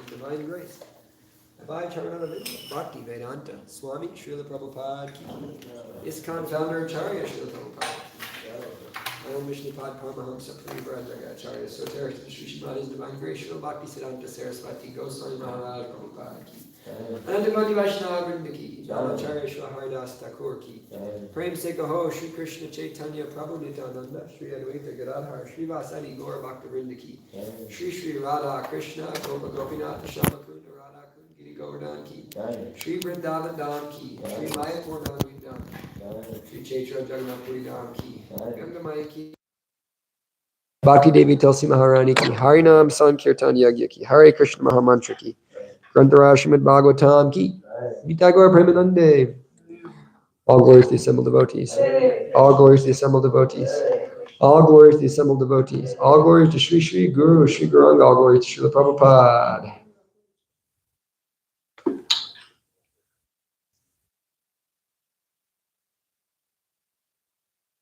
Divine Grace. Abhay Charanavindra, Bhakti Vedanta, Swami Srila Prabhupada ki. ISKCON founder Acharya Srila Prabhupada. Om Vishnupad Paramahamsa Purivrajaka Acharya Soter Srimad is Divine Grace Srila Bhakti Siddhanta Saraswati Goswami Maharaj Prabhupada ki. Anandamani Vaishnava Vrinda ki. Acharya Srila Haridas Thakur ki. Prem Se Gaho Shri Krishna Chaitanya Prabhu Nityananda Shri Advaita Gadadhar Shri Vasadi Gaur Bhakta Vrinda ki. Shri Shri Radha Krishna Gopa Gopinath Shama Kunda Radha Kunda Giri Govardhan ki. Shri Vrindavan Dham ki. Shri Mayapur Navadvip Dham. Shri Chaitra Jagannath Puri Dham ki. Ganga Maya ki. Bhakti Devi Tulsi Maharani ki. Harinam Sankirtan Yagya ki. Hare Krishna Mahamantra ki. Grantaraj Srimad Bhagavatam ki. Gita Gaur Premanande. All glories to the assembled devotees. All glories to the assembled devotees. All glories to the assembled devotees. All glories to Sri Sri Guru, Sri Gauranga. All glories to Srila Prabhupada.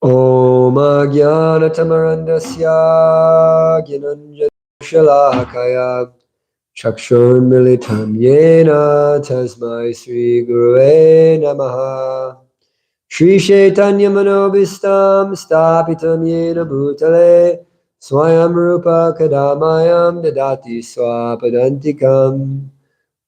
Om Ajnana Tamarandasya Gyananjana Shalakaya Chakshun Militam Yena Tasmai Sri Gurue Namaha Shri Chaitanya Manobhistam Stapitam Yena Bhutale Swayam Rupa Kadamayam Dadati Swapadantikam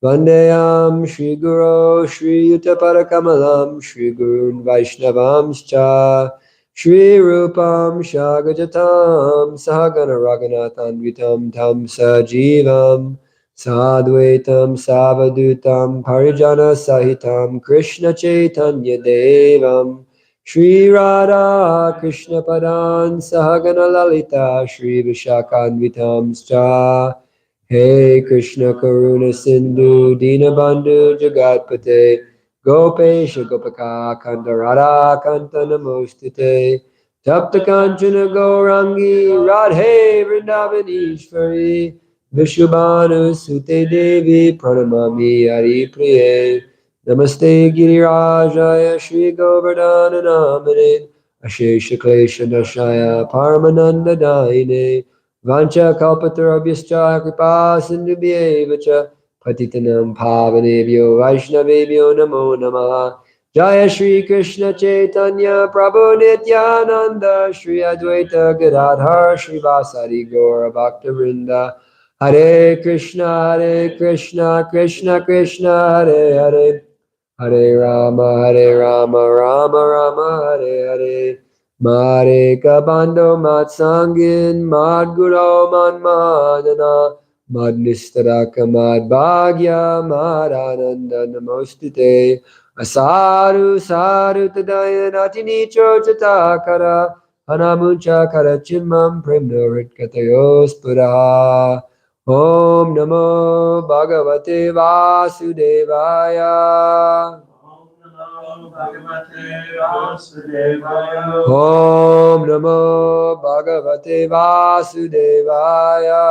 Vandeyam Shri Guru Shri Yuttapadakamalam Shri Gurun Vaishnavamscha Shri Rupam Shagajatam Sahagana Raghunathanvitam Tam Sajivam Sadvaitam Savadutam Parijana Sahitam Krishna Chaitanya Devam Shri Radha Krishna Padan Sahagana Lalita Shri Vishakhanvitam Scha Hey Krishna Karuna Sindhu Dinabandhu Jagatpate Gopesha Gopaka Kandarada Kanta Namostite Tapta Kanchana Gaurangi Radhe Vrindavanishvari Vishubhanu Sute Devi Pranamami Hari Priye Namaste Girirajaya Shri Govardhana Namane Ashesha Klesha Dashaya Paramananda Daine Vancha kalpatarabhyascha kripa sindhubhyeva cha patitanam pavanebhyo vaishnavebhyo namo namaha Jaya Shri Krishna Chaitanya Prabhu Nityananda Shri Advaita Gadadhar Shri Vasari Gaura Bhakta Vrinda Hare Krishna Krishna Krishna Hare Hare Hare Rama, Rama Rama, Hare Hare. Mare kabando mat sangin, mad guro man madana, mad nistaraka mad bhagya, mad ananda namostite. Asaru saru tadaya natini chochatakara, hanamuncha karachimam premnorit katayos puraha. Om Namo Bhagavate Vasudevaya. Om Namo Bhagavate Vasudevaya. Om Namo Bhagavate Vasudevaya.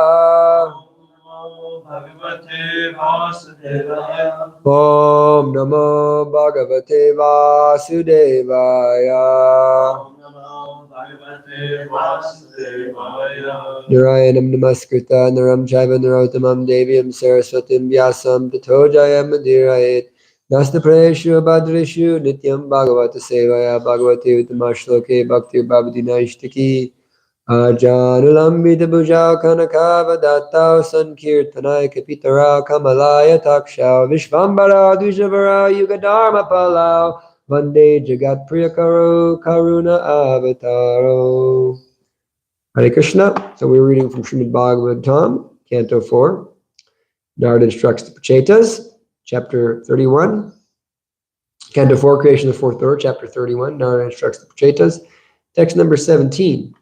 Om Namo Bhagavate Vasudevaya. Om Namo Bhagavate Vasudevaya. Om Namo Bhagavate Vasudevaya. Narayanam Namaskrita Naram Chaiva Narottamam Devyam Saraswatim Vyasam Tato Jayam Mandirayet Nasta Prayeshu Bhadreshu Nityam Bhagavata Sevaya Bhagavati Uttama Bhakti Bhavadina Ishtaki Ajanulambita Bhuja Kanaka Vadatta Sankirtanai Kapitara Kamalaya Taksha Vishvambara Dujavara Yugadharma Palau Vande Jagat Priyakaro Karuna Avataro. Hare Krishna. So we're reading from Srimad Bhagavatam, Canto 4. Narada instructs the Prachetas, Chapter 31. Canto 4, Creation of the Fourth Door, Chapter 31. Narada instructs the Prachetas. Text number 17.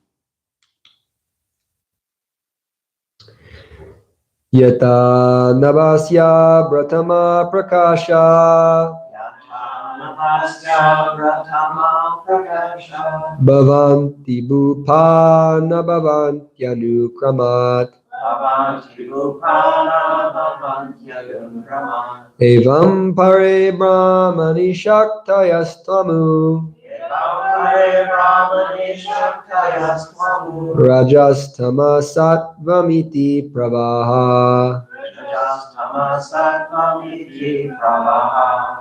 Yata Navasya Pratama Prakasha Bhavanti Bhupa Nabhavantyanu Evam Pare Brahmani Shaktayastvamu Rajastama Sattvamiti Pravaha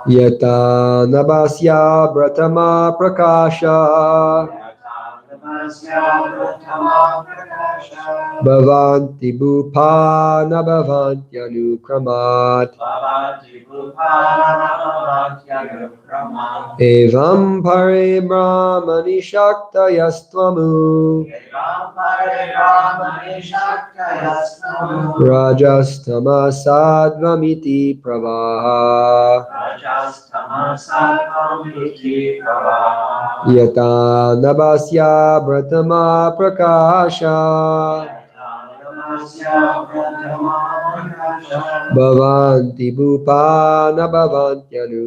Yata Nabasya Pratama Prakasha Bhavanti Bhupa Nabhavantyanu Evam Pare Brahmani Shaktayastvamu Rajastama Sattvamiti Pravaha Yata Nabasya Pratama Prakasha Bhavanti Bhupa Nabhavantyanu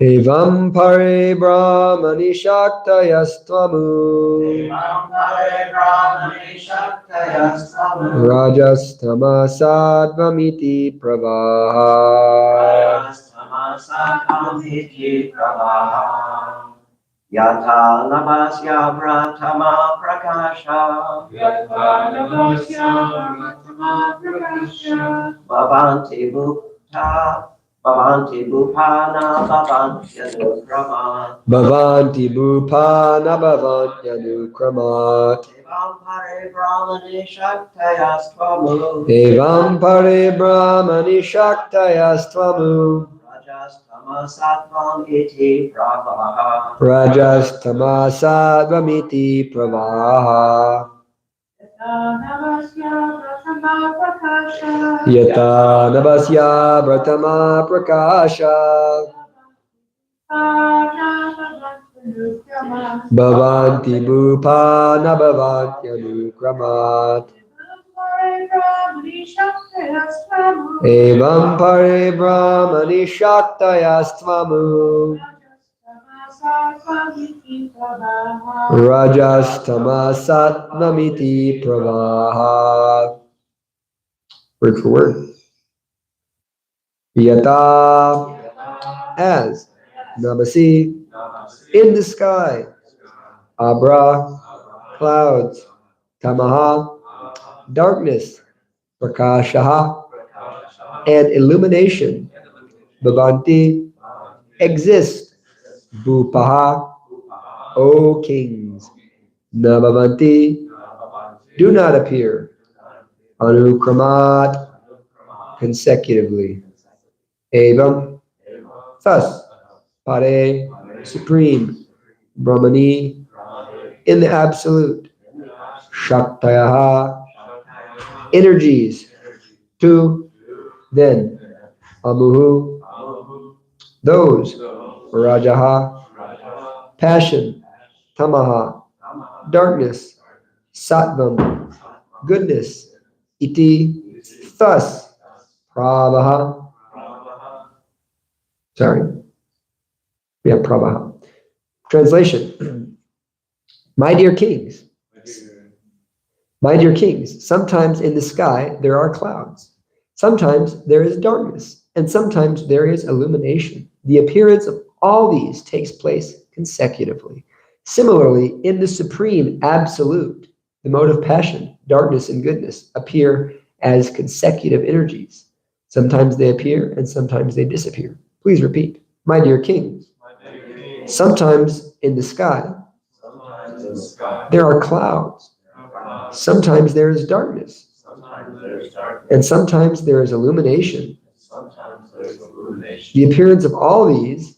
Evam Pare Brahmani Shaktayastvamu Rajastama Sattvamiti Pravaha Yata Navasya Pratama Prakasha Bhavanti Bhupana Bhavantyanu Bhavanti Bhupana Bhavantyanu Evam pare brahmani shaktayastvamu. Rajastamasattvamiti pravaha. Yata navasya pratama prakasha. Bhavanti bhupa na bhavanti anukramat. Evam pare brahmani shaktayastvamu. Rajastamasattvamiti pravaha. Word for word. Yata, as. Namasi, in the sky. Abra, clouds. Tamaha, darkness. Prakashaha, and illumination. Bhavanti, exist. Bhupaha, O kings. Nabhavanti, do not appear. Anukramat, consecutively. Evam, thus. Pare, supreme. Brahmani, in the absolute. Shaktayaha, energies. To, then. Amuhu, those. Rajaha, passion. Tamaha, darkness. Sattvam, goodness. Iti, thus. Pravaha, sorry. Yeah, Pravaha. Translation. My dear kings, sometimes in the sky there are clouds. Sometimes there is darkness, and sometimes there is illumination. The appearance of all these takes place consecutively. Similarly, in the supreme absolute, the mode of passion, darkness, and goodness appear as consecutive energies. Sometimes they appear and sometimes they disappear. Please repeat. My dear kings, sometimes in the sky there are clouds. Sometimes there is darkness. And sometimes there is illumination. The appearance of all these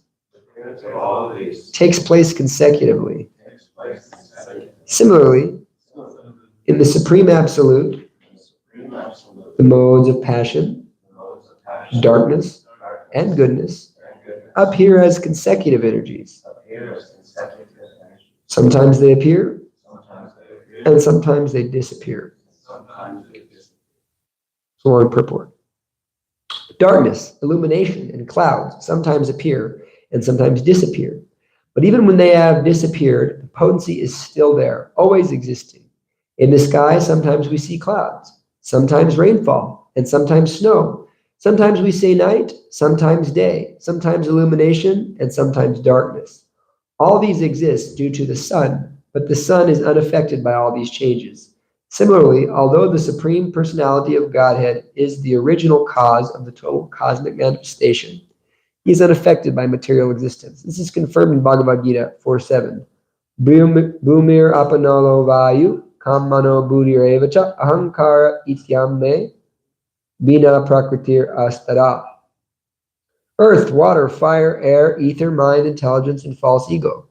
takes place consecutively. Similarly, in the Supreme Absolute, the modes of passion, darkness, and goodness appear as consecutive energies. Sometimes they appear, and sometimes they disappear. So on purport. Darkness, illumination, and clouds sometimes appear and sometimes disappear. But even when they have disappeared, the potency is still there, always existing. In the sky, sometimes we see clouds, sometimes rainfall, and sometimes snow. Sometimes we see night, sometimes day, sometimes illumination, and sometimes darkness. All these exist due to the sun, but the sun is unaffected by all these changes. Similarly, although the Supreme Personality of Godhead is the original cause of the total cosmic manifestation, he is unaffected by material existence. This is confirmed in Bhagavad Gita 4.7. Bhumir apanalo vayu kammano buddhirevacha ahankara ityam me bina prakritir astara. Earth, water, fire, air, ether, mind, intelligence, and false ego.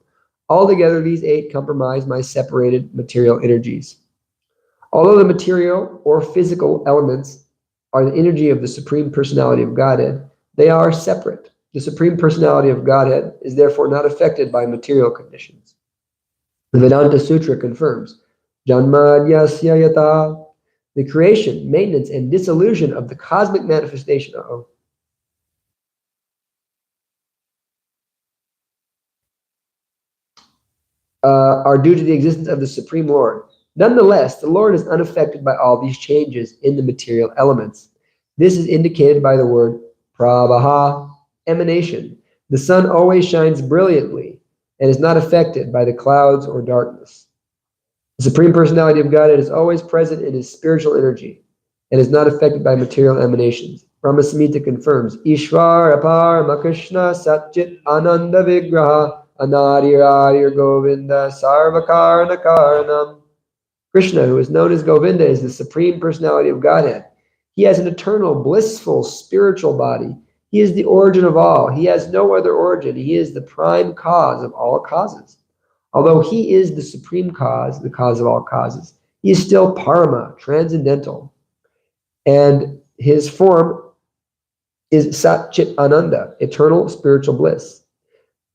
Altogether, these 8 comprise my separated material energies. Although the material or physical elements are the energy of the Supreme Personality of Godhead, they are separate. The Supreme Personality of Godhead is therefore not affected by material conditions. The Vedanta Sutra confirms, Janmadyasya yata, the creation, maintenance, and dissolution of the cosmic manifestation are due to the existence of the Supreme Lord. Nonetheless, the Lord is unaffected by all these changes in the material elements. This is indicated by the word pravaha, emanation. The sun always shines brilliantly and is not affected by the clouds or darkness. The Supreme Personality of Godhead is always present in his spiritual energy and is not affected by material emanations. Brahma Samhita confirms, Ishvara Paramakrishna Satchit Ananda Vigraha Anadir Adir Govinda Sarvakarna Karanam. Krishna, who is known as Govinda, is the Supreme Personality of Godhead. He has an eternal, blissful, spiritual body. He is the origin of all. He has no other origin. He is the prime cause of all causes. Although he is the supreme cause, the cause of all causes, he is still Parama, transcendental. And his form is Sat Chit Ananda, eternal spiritual bliss.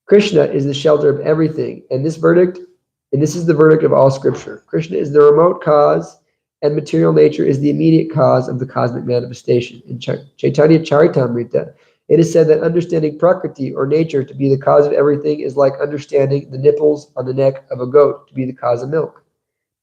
Krishna is the shelter of everything. And this is the verdict of all scripture. Krishna is the remote cause, and material nature is the immediate cause of the cosmic manifestation. In Chaitanya Charitamrita, it is said that understanding Prakriti, or nature, to be the cause of everything is like understanding the nipples on the neck of a goat to be the cause of milk.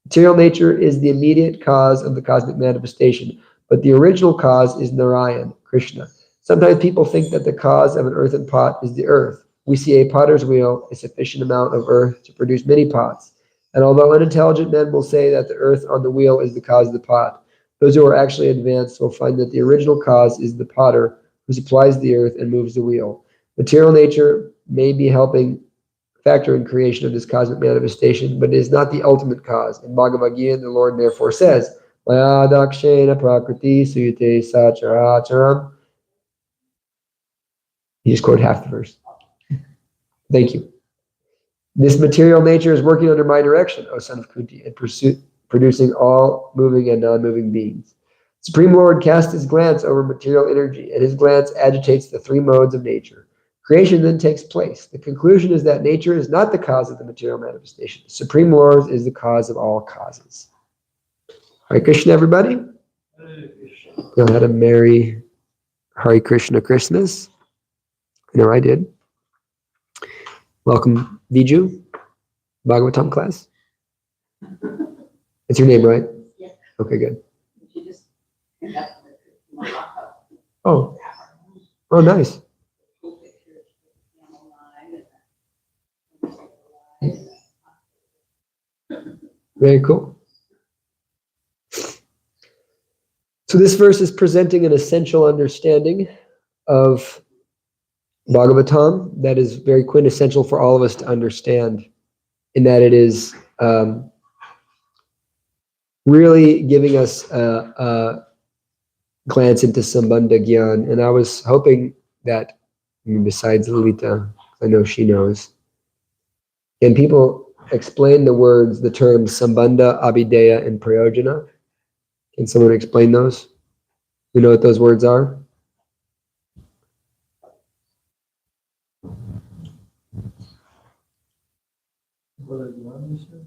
Material nature is the immediate cause of the cosmic manifestation, but the original cause is Narayan, Krishna. Sometimes people think that the cause of an earthen pot is the earth. We see a potter's wheel, a sufficient amount of earth to produce many pots. And although unintelligent men will say that the earth on the wheel is the cause of the pot, those who are actually advanced will find that the original cause is the potter who supplies the earth and moves the wheel. Material nature may be helping factor in creation of this cosmic manifestation, but it is not the ultimate cause. In Bhagavad Gita, the Lord therefore says, Maya dakshena prakriti suyate sacharacharam. You just quote half the verse. Thank you. This material nature is working under my direction, O son of Kunti, and producing all moving and non-moving beings. Supreme Lord casts his glance over material energy, and his glance agitates the three modes of nature. Creation then takes place. The conclusion is that nature is not the cause of the material manifestation. Supreme Lord is the cause of all causes. Hare Krishna, everybody. Go ahead and merry Hare Krishna Christmas. I know I did. Welcome, Viju, Bhagavatam class. It's your name, right? Yes. Okay, good. She just conducted it. Oh, nice. Very cool. So this verse is presenting an essential understanding of Bhagavatam that is very quintessential for all of us to understand, in that it is really giving us a glance into Sambandha Gyan. And I was hoping that, besides Lolita, I know she knows, can people explain the terms Sambandha, Abhideya, and Prayojana? Can someone explain those? You know what those words are?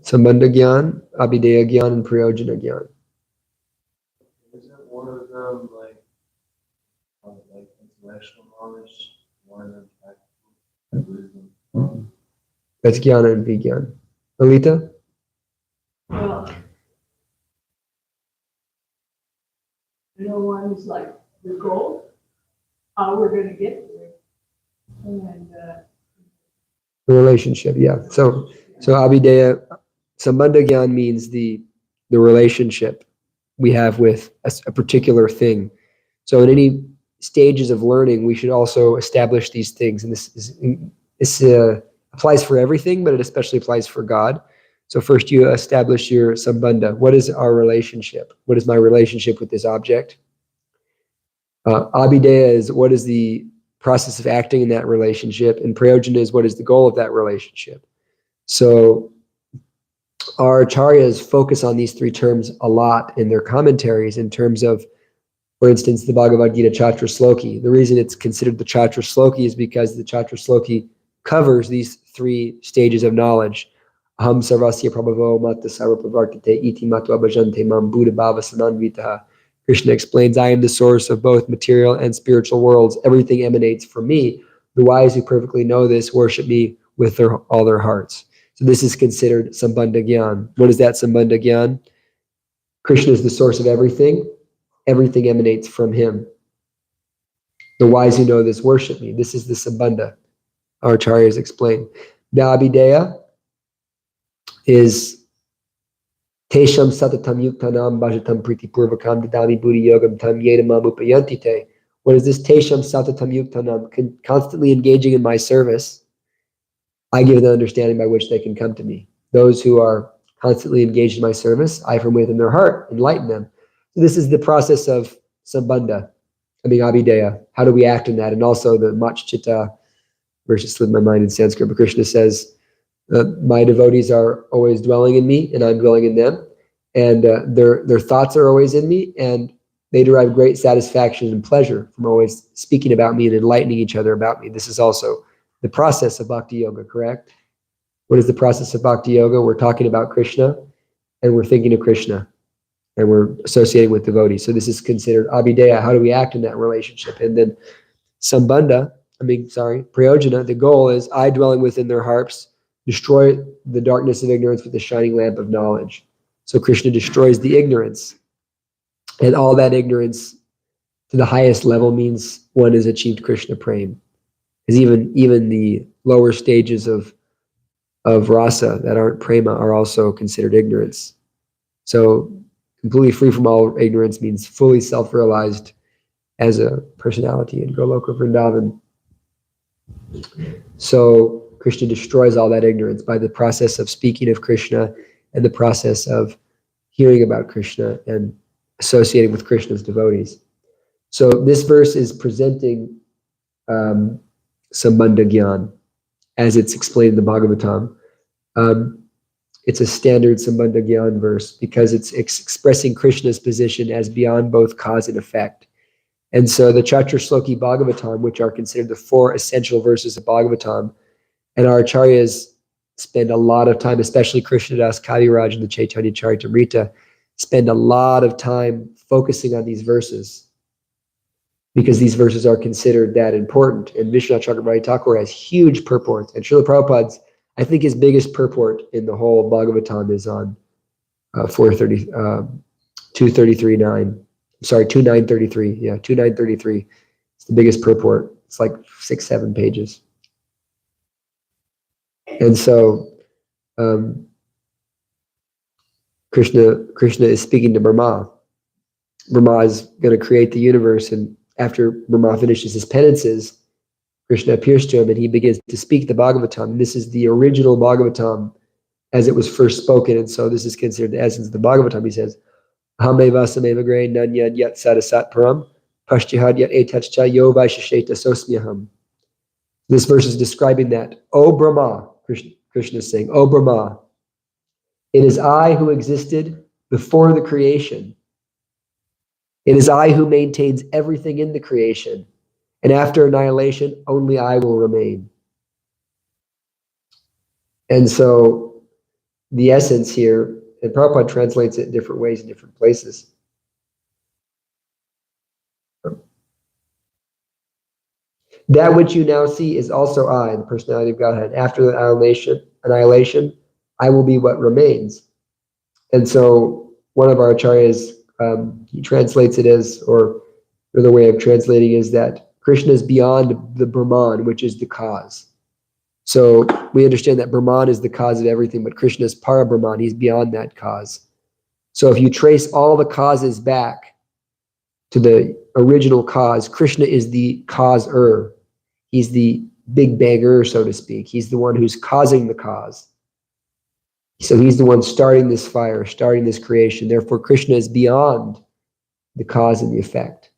Sambandha Gyan, Abhideya Gyan, and Prayojana Gyan. Isn't one of them like intellectual knowledge, one of them practical wisdom? That's Jnana and Vijnana. Alita? One's like the goal, how we're going to get there, and The relationship, yeah. So Abhideya, Sambandha Gyan means the relationship we have with a particular thing. So in any stages of learning, we should also establish these things. And this applies for everything, but it especially applies for God. So first you establish your Sambandha. What is our relationship? What is my relationship with this object? Abhideya is what is the process of acting in that relationship, and Prayojana is what is the goal of that relationship. So our acharyas focus on these three terms a lot in their commentaries in terms of, for instance, the Bhagavad Gita Chatra Sloki. The reason it's considered the Chatra Sloki is because the Chatra Sloki covers these three stages of knowledge. Aham sarvasya prabhavo matta sarvapravartate iti matva bhajante mam buddha bhava sananvitaha. Krishna explains, I am the source of both material and spiritual worlds. Everything emanates from me. The wise who perfectly know this worship me with all their hearts. So this is considered Sambandha Gyan. What is that Sambandha Gyan? Krishna is the source of everything. Everything emanates from him. The wise who know this worship me. This is the Sambandha. Our acharyas explain. The Abhideya is Tesham satatam yuktanam bhajatam priti purvakam dadami buddhi yogam tam yedamam upayantite. What is this Tesham satatam yuktanam? Constantly engaging in my service, I give the understanding by which they can come to me. Those who are constantly engaged in my service, I from within their heart enlighten them. So this is the process of sambandha, abhideya. How do we act in that? And also the machchitta, verse slipped my mind in Sanskrit, but Krishna says, my devotees are always dwelling in me, and I'm dwelling in them, and their thoughts are always in me, and they derive great satisfaction and pleasure from always speaking about me and enlightening each other about me. This is also the process of bhakti yoga, correct? What is the process of bhakti yoga? We're talking about Krishna, and we're thinking of Krishna, and we're associating with devotees. So this is considered abhideya. How do we act in that relationship? And then prayojana, the goal is I dwelling within their hearts, destroy the darkness of ignorance with the shining lamp of knowledge. So Krishna destroys the ignorance. And all that ignorance to the highest level means one has achieved Krishna prema. Because even the lower stages of rasa that aren't prema are also considered ignorance. So completely free from all ignorance means fully self-realized as a personality in Goloka Vrindavan. So Krishna destroys all that ignorance by the process of speaking of Krishna and the process of hearing about Krishna and associating with Krishna's devotees. So this verse is presenting Sambandha Gyan as it's explained in the Bhagavatam. It's a standard Sambandha Gyan verse because it's expressing Krishna's position as beyond both cause and effect. And so the Chaturshloki Bhagavatam, which are considered the 4 essential verses of Bhagavatam, and our acharyas spend a lot of time, especially Krishnadas Kaviraj and the Chaitanya Charitamrita, spend a lot of time focusing on these verses because these verses are considered that important. And Vishwanath Chakravarti Thakur has huge purports. And Srila Prabhupada's, I think his biggest purport in the whole Bhagavatam is on 2933. Yeah, 2933. It's the biggest purport. It's like 6-7 pages. And so Krishna is speaking to Brahma. Brahma is going to create the universe, and after Brahma finishes his penances, Krishna appears to him and he begins to speak the Bhagavatam. And this is the original Bhagavatam as it was first spoken, and so this is considered the essence of the Bhagavatam. He says, Aham sameva gre nanyad yat sadasat param pashtihad yat etachcha yo vaishasheta sosmyaham. This verse is describing that. O Brahma, Krishna is saying, O Brahma, it is I who existed before the creation. It is I who maintains everything in the creation. And after annihilation, only I will remain. And so the essence here, and Prabhupada translates it in different ways in different places. That which you now see is also I, the personality of Godhead. After the annihilation, I will be what remains. And so one of our acharyas, he translates it as, or another way of translating is that Krishna is beyond the Brahman, which is the cause. So we understand that Brahman is the cause of everything, but Krishna is para Brahman. He's beyond that cause. So if you trace all the causes back to the original cause, Krishna is the causer. He's the big banger, so to speak. He's the one who's causing the cause. So he's the one starting this fire, starting this creation. Therefore, Krishna is beyond the cause and the effect.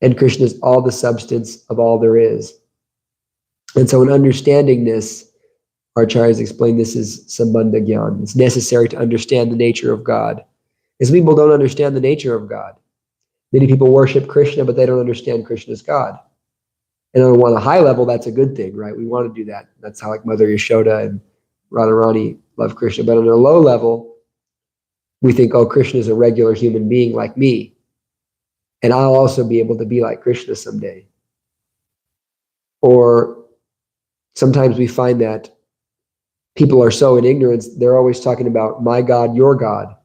And Krishna is all the substance of all there is. And so in understanding this, our acharyas explain this is Sambandha Gyan. It's necessary to understand the nature of God. Because people don't understand the nature of God. Many people worship Krishna, but they don't understand Krishna as God. And on a high level, that's a good thing, right? We want to do that. That's how like Mother Yashoda and Radharani love Krishna. But on a low level, we think, oh, Krishna is a regular human being like me. And I'll also be able to be like Krishna someday. Or sometimes we find that people are so in ignorance, they're always talking about my God, your God.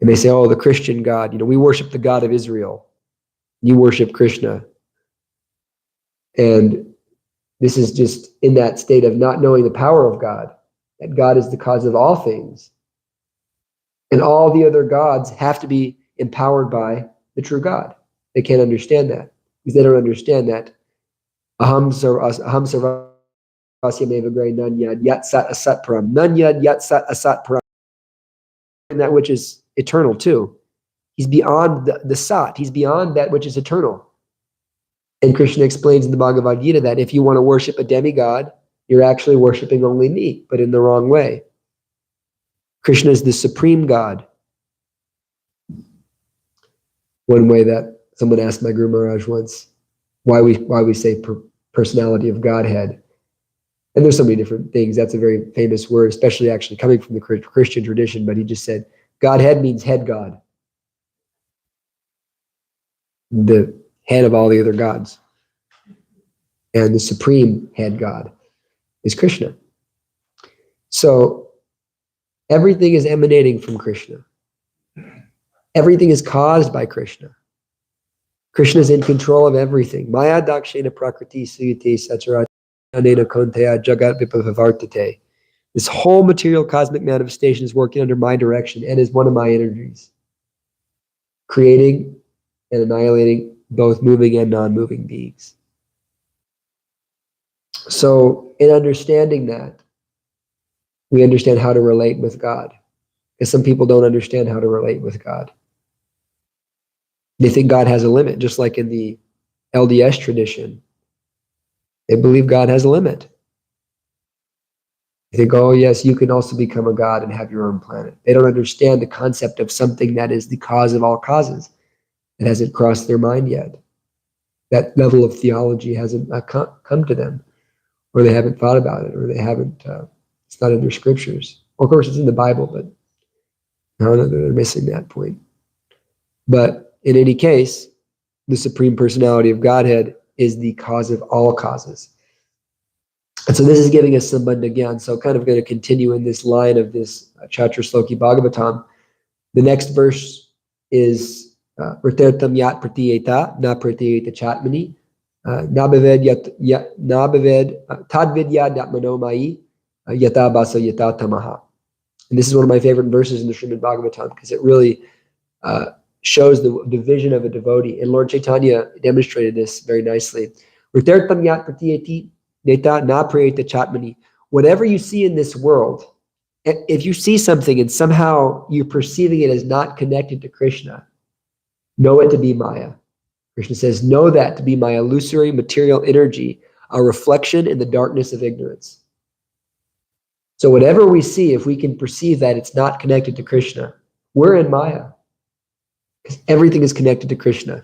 And they say, oh, the Christian God, we worship the God of Israel. You worship Krishna. And this is just in that state of not knowing the power of God, that God is the cause of all things. And all the other gods have to be empowered by the true God. They can't understand that because they don't understand that Aham sarva Nanyad Yat Sat Asat Param. Nanyad Yat Sat Asat Param. And that which is eternal too. He's beyond the Sat. He's beyond that which is eternal. And Krishna explains in the Bhagavad Gita that if you want to worship a demigod, you're actually worshiping only me, but in the wrong way. Krishna is the supreme God. One way that someone asked my Guru Maharaj once, why we say personality of Godhead. And there's so many different things. That's a very famous word, especially actually coming from the Christian tradition. But he just said, Godhead means head God. The head of all the other gods. And the supreme head God is Krishna. So everything is emanating from Krishna. Everything is caused by Krishna. Krishna is in control of everything. Maya dakshena prakriti suyate sacharat anena konteya jagat vipavartate. This whole material cosmic manifestation is working under my direction and is one of my energies, creating and annihilating both moving and non-moving beings. So in understanding that, we understand how to relate with God. Because some people don't understand how to relate with God. They think God has a limit, just like in the LDS tradition. They believe God has a limit. They think, oh yes, you can also become a God and have your own planet. They don't understand the concept of something that is the cause of all causes. It hasn't crossed their mind yet. That level of theology hasn't come to them, or they haven't thought about it, or they haven't, it's not in their scriptures. Of course, it's in the Bible, but no, they're missing that point. But in any case, the Supreme Personality of Godhead is the cause of all causes. And so this is giving us Sambandha Gyan. So kind of going to continue in this line of this Chatra Sloki Bhagavatam. The next verse is Pratirtam Yat Pratiyeta Na Pratiyeta Chatmani Nabhaved Tadvidya Datmanomai Yata Basa Yata Tamaha. And this is one of my favorite verses in the Srimad Bhagavatam because it really shows the vision of a devotee. And Lord Chaitanya demonstrated this very nicely. Whatever you see in this world, if you see something and somehow you're perceiving it as not connected to Krishna, know it to be Maya. Krishna says, know that to be my illusory material energy, a reflection in the darkness of ignorance. So whatever we see, if we can perceive that it's not connected to Krishna, we're in Maya. Because everything is connected to Krishna.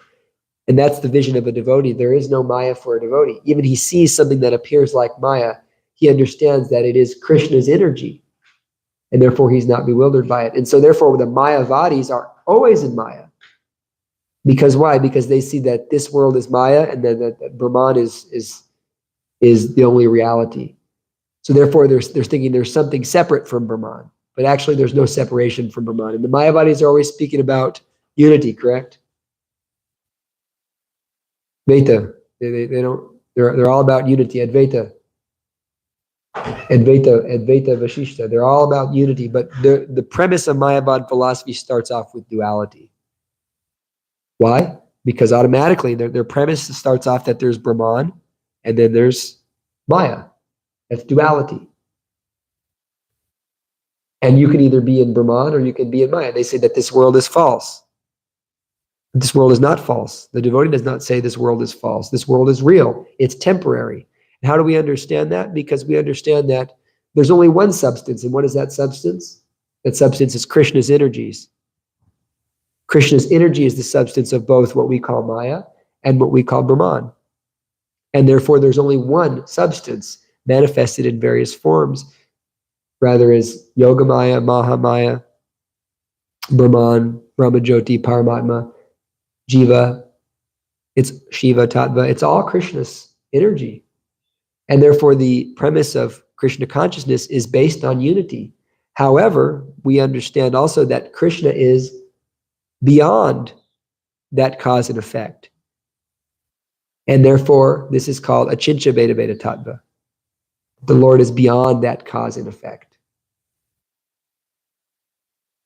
And that's the vision of a devotee. There is no Maya for a devotee. Even he sees something that appears like Maya, he understands that it is Krishna's energy. And therefore he's not bewildered by it. And so therefore the Mayavadis are always in Maya. Because why? Because they see that this world is Maya and then that Brahman is the only reality. So therefore they're thinking there's something separate from Brahman. But actually there's no separation from Brahman. And the Mayavadis are always speaking about unity, correct? Advaita. They're all about unity. Advaita Vashishta. They're all about unity, but the premise of Mayavad philosophy starts off with duality. Why? Because automatically their premise starts off that there's Brahman and then there's Maya. That's duality. And you can either be in Brahman or you can be in Maya. They say that this world is false. This world is not false. The devotee does not say this world is false. This world is real. It's temporary. And how do we understand that? Because we understand that there's only one substance. And what is that substance? That substance is Krishna's energies. Krishna's energy is the substance of both what we call Maya and what we call Brahman. And therefore there's only one substance manifested in various forms, rather as Yogamaya, Mahamaya, Brahman, Brahmajyoti, Paramatma, Jiva, it's Shiva, Tattva, it's all Krishna's energy. And therefore the premise of Krishna consciousness is based on unity. However, we understand also that Krishna is beyond that cause and effect. And therefore, this is called Achincha Veda Veda Tattva. The Lord is beyond that cause and effect.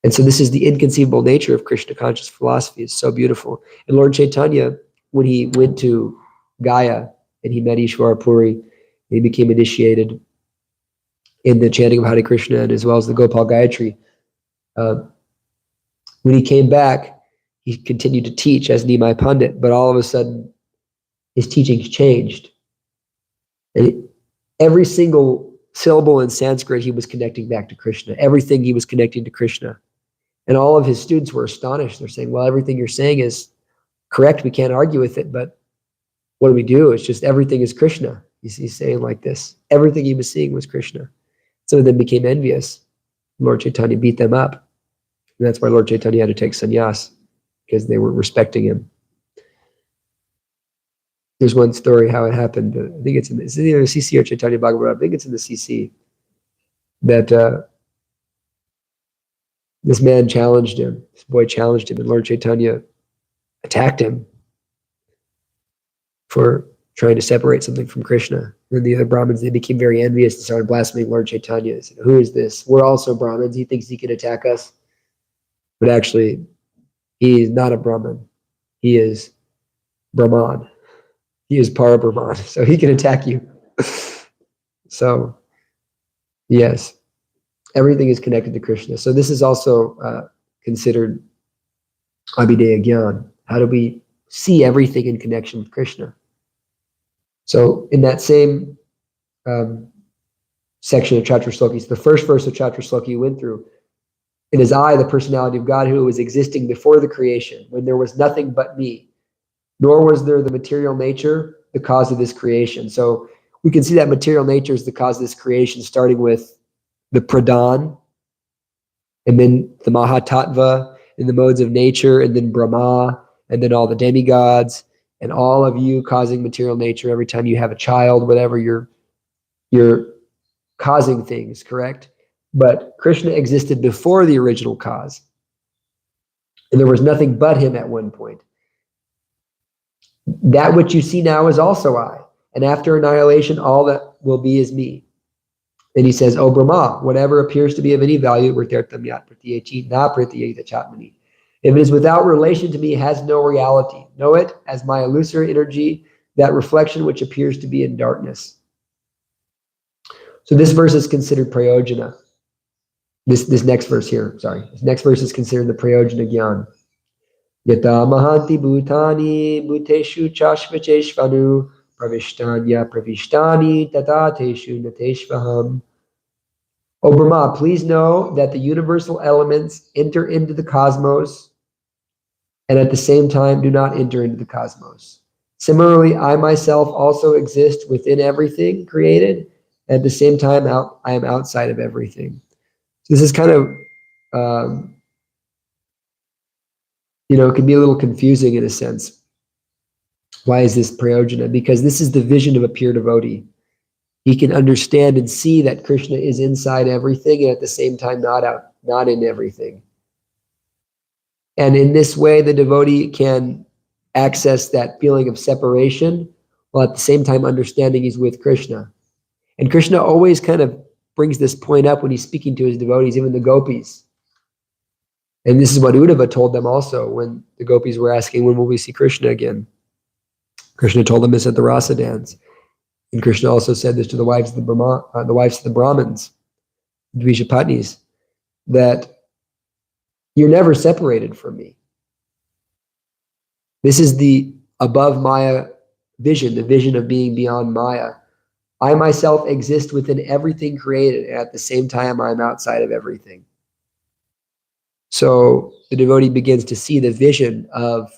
And so this is the inconceivable nature of Krishna conscious philosophy. It's so beautiful. And Lord Chaitanya, when he went to Gaya and he met Ishvara Puri, He became initiated in the chanting of Hare Krishna and as well as the Gopal Gayatri. When he came back, he continued to teach as Nimai Pandit, but all of a sudden his teachings changed. And every single syllable in Sanskrit, he was connecting back to Krishna. Everything he was connecting to Krishna. And all of his students were astonished. They're saying, well, everything you're saying is correct. We can't argue with it, but what do we do? It's just everything is Krishna. He's saying like this. Everything he was seeing was Krishna. Some of them became envious. Lord Chaitanya beat them up. And that's why Lord Chaitanya had to take sannyas, because they were respecting him. There's one story how it happened. I think it's either the CC or Chaitanya Bhagavatam. I think it's in the CC that this man challenged him. This boy challenged him, and Lord Chaitanya attacked him for trying to separate something from Krishna. And the other Brahmins, they became very envious and started blaspheming Lord Chaitanya. They said, who is this? We're also Brahmins. He thinks he can attack us. But actually, he is not a Brahmin. He is Brahman. He is Parabrahman. So he can attack you. So, yes, everything is connected to Krishna. So this is also considered Abhideya Gyan. How do we see everything in connection with Krishna? So in that same section of Chaturslokis, the first verse of Chaturshloki you went through, it is I, the personality of God, who was existing before the creation, when there was nothing but me, nor was there the material nature, the cause of this creation. So we can see that material nature is the cause of this creation, starting with the Pradhan, and then the Mahatattva, and the modes of nature, and then Brahma, and then all the demigods, and all of you causing material nature. Every time you have a child, whatever, you're causing things, correct? But Krishna existed before the original cause. And there was nothing but him at one point. That which you see now is also I. And after annihilation, all that will be is me. And he says, O Brahma, whatever appears to be of any value, if it is without relation to me, it has no reality. Know it as my illusory energy, that reflection which appears to be in darkness. So this verse is considered prayojana. This next verse here, sorry. This next verse is considered the prayojana gyan. Yata mahanti bhutani bhuteshu chashvacheshvanu pravishtanya pravishtani tatateshu nateshvaham. O Brahma, please know that the universal elements enter into the cosmos and at the same time do not enter into the cosmos. Similarly, I myself also exist within everything created. At the same time, I am outside of everything. So this is kind of, it can be a little confusing in a sense. Why is this prayojana? Because this is the vision of a pure devotee. He can understand and see that Krishna is inside everything and at the same time not in everything. And in this way, the devotee can access that feeling of separation while at the same time understanding he's with Krishna. And Krishna always kind of brings this point up when he's speaking to his devotees, even the gopis. And this is what Uddhava told them also when the gopis were asking, when will we see Krishna again? Krishna told them this at the Rasa dance. And Krishna also said this to the wives of the Brahmins, Dvijapatnis, that you're never separated from me. This is the above Maya vision, the vision of being beyond Maya. I myself exist within everything created, and at the same time, I'm outside of everything. So the devotee begins to see the vision of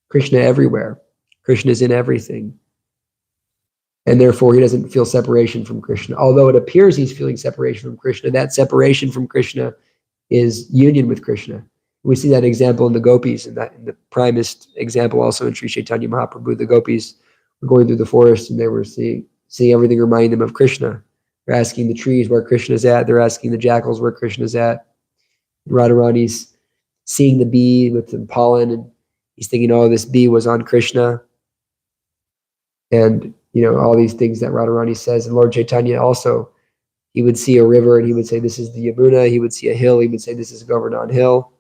Krishna everywhere. Krishna is in everything. And therefore, he doesn't feel separation from Krishna. Although it appears he's feeling separation from Krishna, that separation from Krishna is union with Krishna. We see that example in the gopis, and that in the primest example also in Sri Chaitanya Mahaprabhu. The gopis were going through the forest and they were seeing everything reminding them of Krishna. They're asking the trees where Krishna's at. They're asking the jackals where Krishna's at. Radharani's seeing the bee with the pollen, and he's thinking, oh, this bee was on Krishna. And, all these things that Radharani says. And Lord Chaitanya also, he would see a river and he would say, this is the Yamuna. He would see a hill. He would say, this is Govardhan Hill.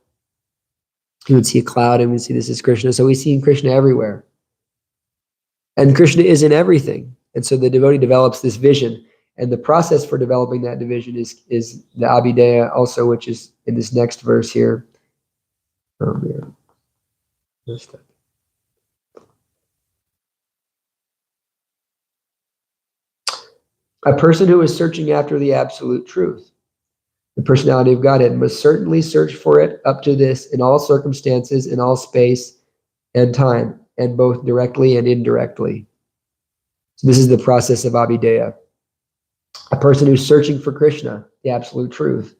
He would see a cloud and he would see, this is Krishna. So he's seeing Krishna everywhere. And Krishna is in everything. And so the devotee develops this vision. And the process for developing that division is the Abhideya also, which is in this next verse here. A person who is searching after the absolute truth, the personality of Godhead, must certainly search for it up to this in all circumstances, in all space and time, and both directly and indirectly. So this is the process of Abhideya. A person who's searching for Krishna, the absolute truth,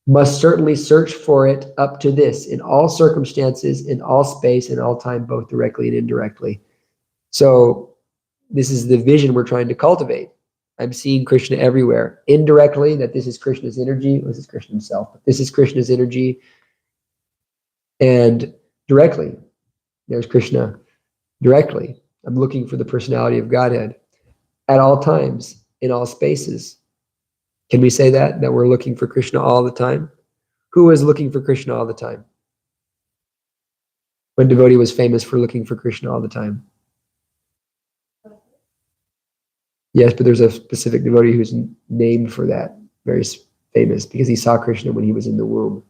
must certainly search for it up to this in all circumstances, in all space, and all time, both directly and indirectly. So this is the vision we're trying to cultivate. I'm seeing Krishna everywhere. Indirectly, that this is Krishna's energy. This is Krishna himself. But this is Krishna's energy. And directly, there's Krishna directly. I'm looking for the personality of Godhead at all times, in all spaces. Can we say that we're looking for Krishna all the time? Who is looking for Krishna all the time? When devotee was famous for looking for Krishna all the time? Yes, but there's a specific devotee who's named for that, very famous, because he saw Krishna when he was in the womb.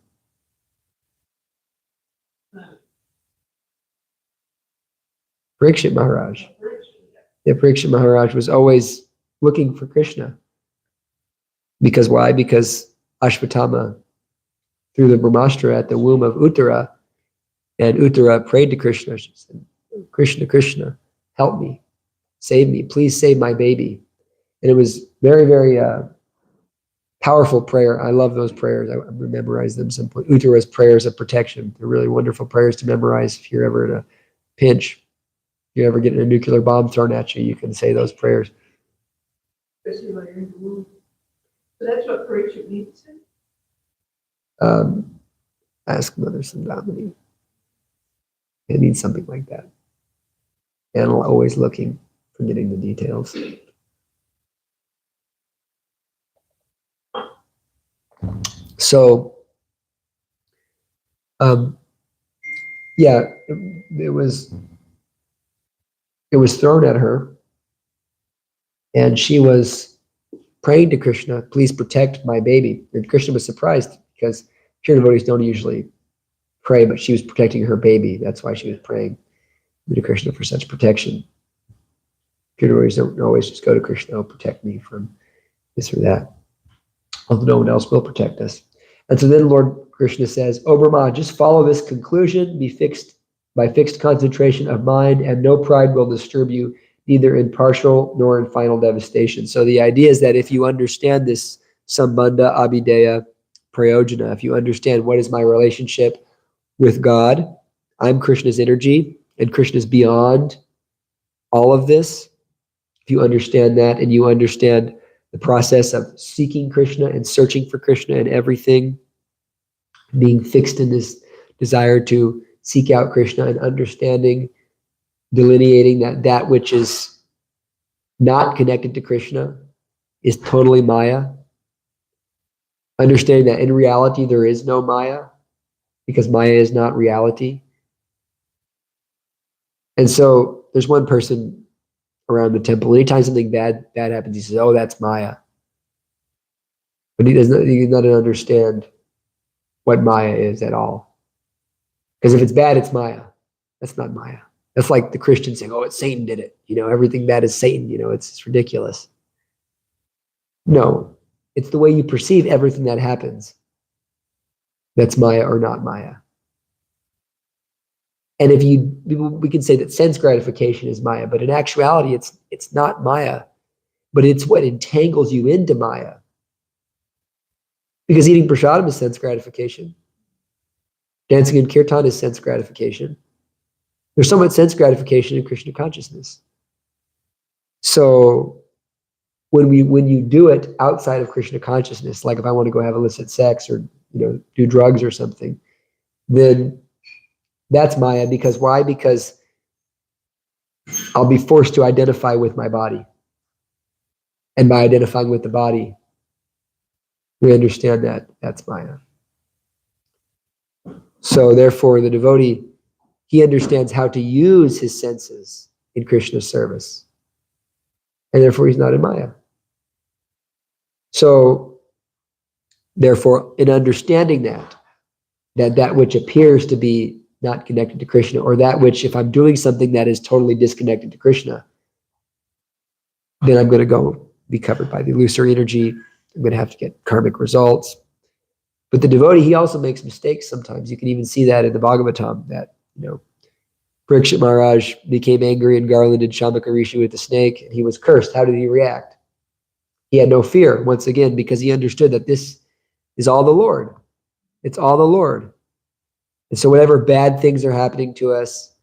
Parikshit Maharaj. Yeah, Parikshit Maharaj was always looking for Krishna. Because why? Because Ashwatthama threw the Brahmastra at the womb of Uttara, and Uttara prayed to Krishna. She said, Krishna, Krishna, help me, save me, please save my baby. And it was very, very powerful prayer. I love those prayers. I memorized them at some point. Uttara's prayers of protection. They're really wonderful prayers to memorize if you're ever in a pinch. If you ever get a nuclear bomb thrown at you, you can say those prayers. Especially when you're in the womb. So that's what Parikshit needs to. Ask Mother Sandamani. It needs something like that. And always looking, forgetting the details. So, yeah, it was thrown at her, and she was praying to Krishna, please protect my baby. And Krishna was surprised because pure devotees don't usually pray, but she was protecting her baby. That's why she was praying to Krishna for such protection. Pure devotees don't always just go to Krishna, oh, protect me from this or that. Although no one else will protect us. And so then Lord Krishna says, O Brahma, just follow this conclusion, be fixed by fixed concentration of mind, and no pride will disturb you, neither in partial nor in final devastation. So the idea is that if you understand this Sambandha, Abhideya, Prayojana, if you understand what is my relationship with God, I'm Krishna's energy, and Krishna's beyond all of this. If you understand that, and you understand the process of seeking Krishna and searching for Krishna and everything, being fixed in this desire to seek out Krishna and understanding, delineating that which is not connected to Krishna is totally Maya. Understanding that in reality there is no Maya because Maya is not reality. And so there's one person around the temple. Anytime something bad happens, he says, oh, that's Maya. But he does not understand what Maya is at all. Because if it's bad, it's Maya. That's not Maya. That's like the Christian saying, oh, it's Satan did it. Everything bad is Satan. It's ridiculous. No, it's the way you perceive everything that happens. That's Maya or not Maya. And we can say that sense gratification is Maya, but in actuality, it's not Maya, but it's what entangles you into Maya. Because eating prasadam is sense gratification. Dancing in kirtan is sense gratification. There's so much sense gratification in Krishna consciousness. So when you do it outside of Krishna consciousness, like if I want to go have illicit sex or do drugs or something, then that's Maya. Because why? Because I'll be forced to identify with my body. And by identifying with the body, we understand that that's Maya. So therefore, the devotee, he understands how to use his senses in Krishna's service. and therefore he's not in Maya. So, therefore, in understanding that which appears to be not connected to Krishna, or that which, if I'm doing something that is totally disconnected to Krishna, then I'm going to go be covered by the illusory energy. I'm going to have to get karmic results. But the devotee, he also makes mistakes sometimes. You can even see that in the Bhagavatam, that, Parikshit Maharaj became angry and garlanded Shambhaka Rishi with the snake, and he was cursed. How did he react? He had no fear, once again, because he understood that this is all the Lord. It's all the Lord. And so whatever bad things are happening to us,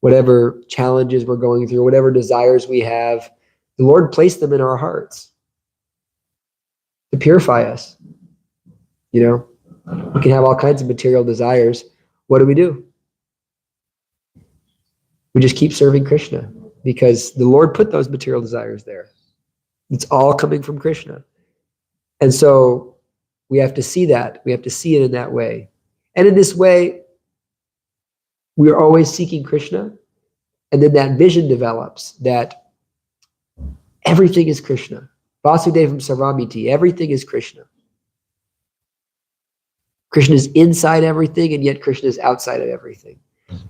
whatever challenges we're going through, whatever desires we have, the Lord placed them in our hearts to purify us. We can have all kinds of material desires. What do? We just keep serving Krishna, because the Lord put those material desires there. It's all coming from Krishna. And so we have to see that. We have to see it in that way. And in this way, we are always seeking Krishna. And then that vision develops that everything is Krishna. Vasudevam Sarvamiti, everything is Krishna. Krishna is inside everything, and yet Krishna is outside of everything.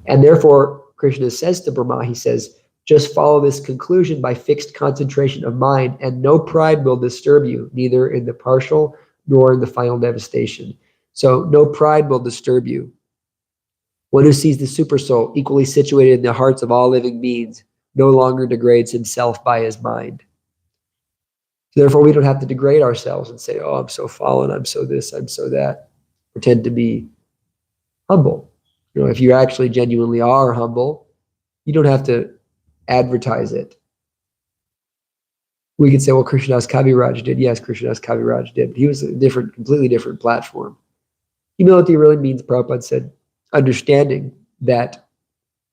And therefore, Krishna says to Brahma, he says, just follow this conclusion by fixed concentration of mind, and no pride will disturb you, neither in the partial nor in the final devastation. So no pride will disturb you. One who sees the supersoul equally situated in the hearts of all living beings no longer degrades himself by his mind. Therefore, we don't have to degrade ourselves and say, oh, I'm so fallen, I'm so this, I'm so that. Pretend to be humble. If you actually genuinely are humble, you don't have to advertise it. We could say, well, Krishnadas Kaviraj did. Yes, Krishnadas Kaviraj did. But he was a completely different platform. Humility really means, Prabhupada said, understanding that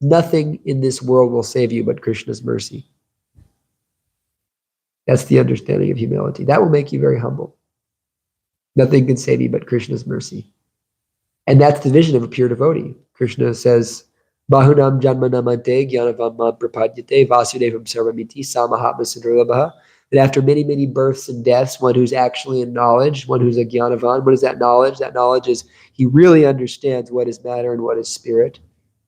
nothing in this world will save you but Krishna's mercy. That's the understanding of humility. That will make you very humble. Nothing can save you but Krishna's mercy. And that's the vision of a pure devotee. Krishna says, Bahunam janmanamante gyanavam mam prapadyate vasudevam sarvamiti samahatma sundurlabha. That after many, many births and deaths, one who's actually in knowledge, one who's a gyanavan, what is that knowledge? That knowledge is he really understands what is matter and what is spirit.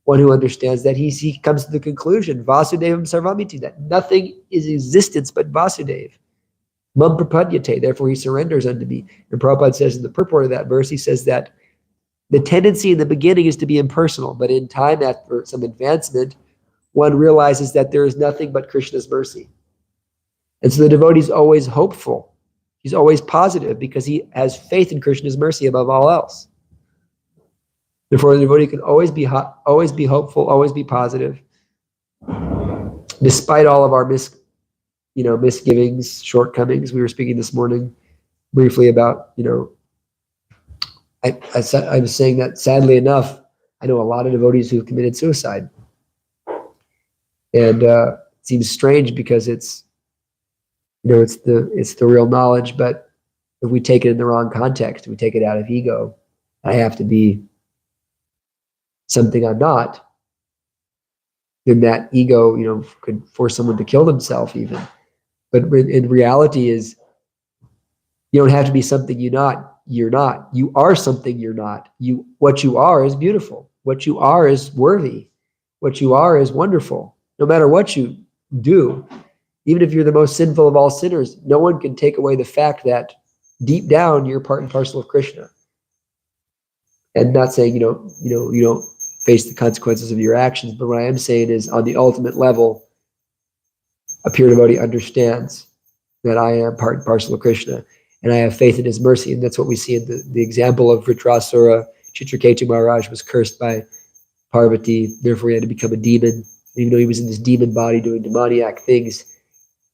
One who understands that he comes to the conclusion, Vasudevam sarvamiti, that nothing is existence but Vasudev. Mam prapadyate, therefore he surrenders unto me. And Prabhupada says in the purport of that verse, he says that the tendency in the beginning is to be impersonal, but in time, after some advancement, one realizes that there is nothing but Krishna's mercy. And so the devotee is always hopeful. He's always positive because he has faith in Krishna's mercy above all else. Therefore, the devotee can always be hopeful, always be positive, despite all of our misgivings, shortcomings. We were speaking this morning briefly about, I was saying that sadly enough, I know a lot of devotees who've committed suicide. And it seems strange because it's the real knowledge, but if we take it in the wrong context, we take it out of ego, I have to be something I'm not, then that ego, could force someone to kill themselves even. But in reality is, you don't have to be something you're not. You are something you're not. What you are is beautiful. What you are is worthy. What you are is wonderful. No matter what you do, even if you're the most sinful of all sinners, no one can take away the fact that deep down you're part and parcel of Krishna. And not saying you don't face the consequences of your actions, but what I am saying is, on the ultimate level, a pure devotee understands that I am part and parcel of Krishna, and I have faith in his mercy. And that's what we see in the example of Vritrasura. Chitraketu Maharaj was cursed by Parvati, therefore he had to become a demon. Even though he was in this demon body doing demoniac things,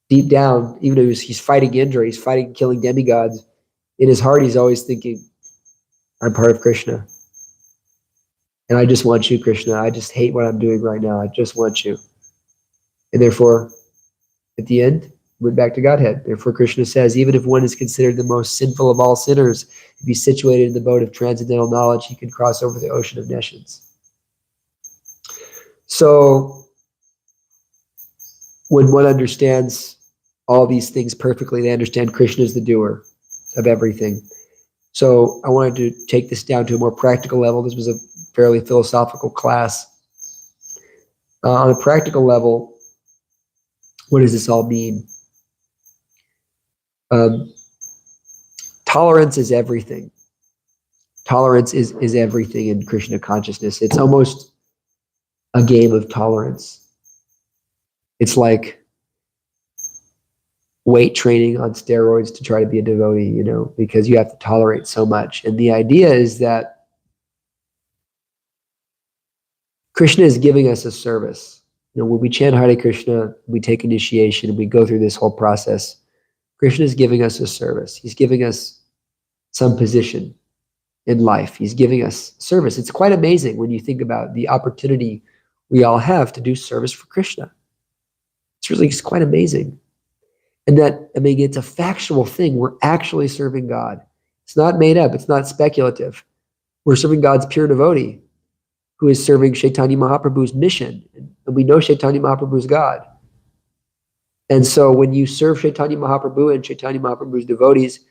deep down, even though he's fighting Indra, he's fighting killing demigods, in his heart he's always thinking, I'm part of Krishna. And I just want you, Krishna. I just hate what I'm doing right now. I just want you. And therefore, at the end, went back to Godhead. Therefore, Krishna says, even if one is considered the most sinful of all sinners, if he's situated in the boat of transcendental knowledge, he can cross over the ocean of nescience. So, when one understands all these things perfectly. They understand Krishna is the doer of everything. So I wanted to take this down to a more practical level. This was a fairly philosophical class. On a practical level, what does this all mean? Tolerance is everything. Tolerance is everything in Krishna consciousness. It's almost a game of tolerance. It's like weight training on steroids to try to be a devotee, because you have to tolerate so much. And the idea is that Krishna is giving us a service. When we chant Hare Krishna, we take initiation, and we go through this whole process. Krishna is giving us a service. He's giving us some position in life. He's giving us service. It's quite amazing when you think about the opportunity we all have to do service for Krishna. It's quite amazing. And that, it's a factual thing. We're actually serving God. It's not made up. It's not speculative. We're serving God's pure devotee who is serving Chaitanya Mahaprabhu's mission. And we know Chaitanya Mahaprabhu is God. And so when you serve Chaitanya Mahaprabhu and Chaitanya Mahaprabhu's devotees,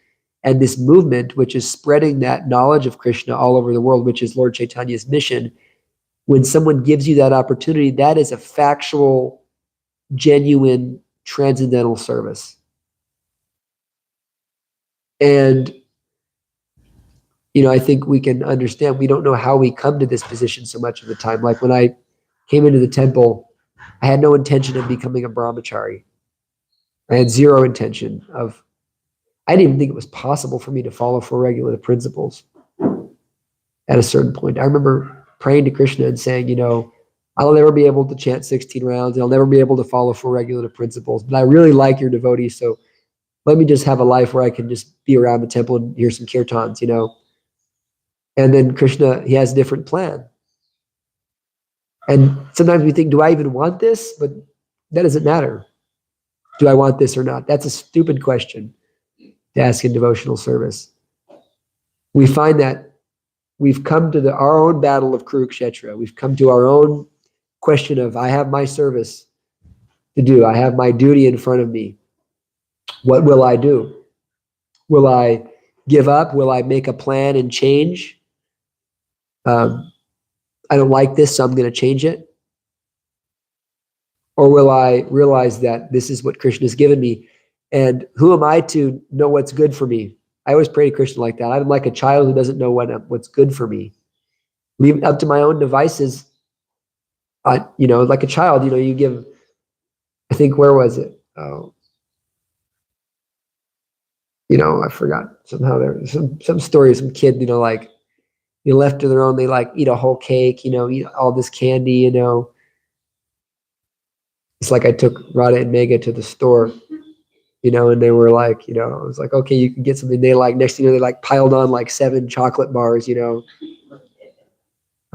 and this movement, which is spreading that knowledge of Krishna all over the world, which is Lord Chaitanya's mission, when someone gives you that opportunity, that is a factual, genuine, transcendental service. And, I think we can understand, we don't know how we come to this position so much of the time. Like when I came into the temple, I had no intention of becoming a brahmachari. I had zero intention of, I didn't even think it was possible for me to follow four regulative principles at a certain point. I remember praying to Krishna and saying, I'll never be able to chant 16 rounds, and I'll never be able to follow four regulative principles, but I really like your devotees, so let me just have a life where I can just be around the temple and hear some kirtans, And then Krishna, he has a different plan. And sometimes we think, do I even want this? But that doesn't matter. Do I want this or not? That's a stupid question to ask in devotional service. We find that we've come to our own battle of Kurukshetra. We've come to our own question of, I have my service to do. I have my duty in front of me. What will I do? Will I give up? Will I make a plan and change? I don't like this, so I'm going to change it. Or will I realize that this is what Krishna has given me? And who am I to know what's good for me? I always pray to Krishna like that. I'm like a child who doesn't know what's good for me. Leave it up to my own devices. Like a child, you give, I think, where was it? Oh, I forgot. Somehow there's some story, some kid, like, left to their own, they like eat a whole cake, eat all this candy, It's like I took Radha and Megha to the store, and they were like, I was like, okay, you can get something. They like, next thing you know, they like piled on like 7 chocolate bars, I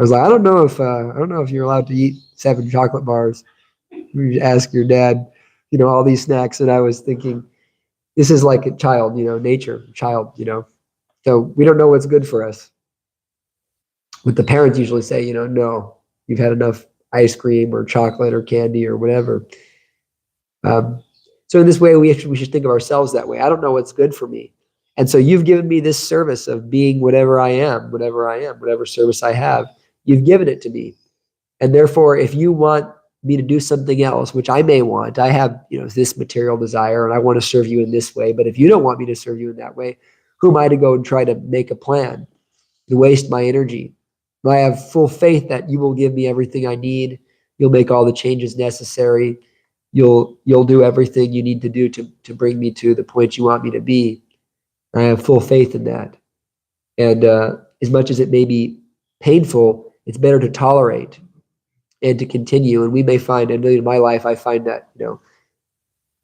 was like, I don't know if you're allowed to eat 7 chocolate bars. You ask your dad, all these snacks. And I was thinking, this is like a child, nature, child, So we don't know what's good for us. But the parents usually say, no, you've had enough ice cream or chocolate or candy or whatever. So in this way, we should think of ourselves that way. I don't know what's good for me. And so you've given me this service of being whatever I am, whatever service I have, you've given it to me. And therefore, if you want me to do something else, which I may want, I have, this material desire and I want to serve you in this way. But if you don't want me to serve you in that way, who am I to go and try to make a plan and waste my energy? I have full faith that you will give me everything I need. You'll make all the changes necessary. You'll do everything you need to do to bring me to the point you want me to be. I have full faith in that. And as much as it may be painful, it's better to tolerate and to continue. And we may find, and in my life, I find that,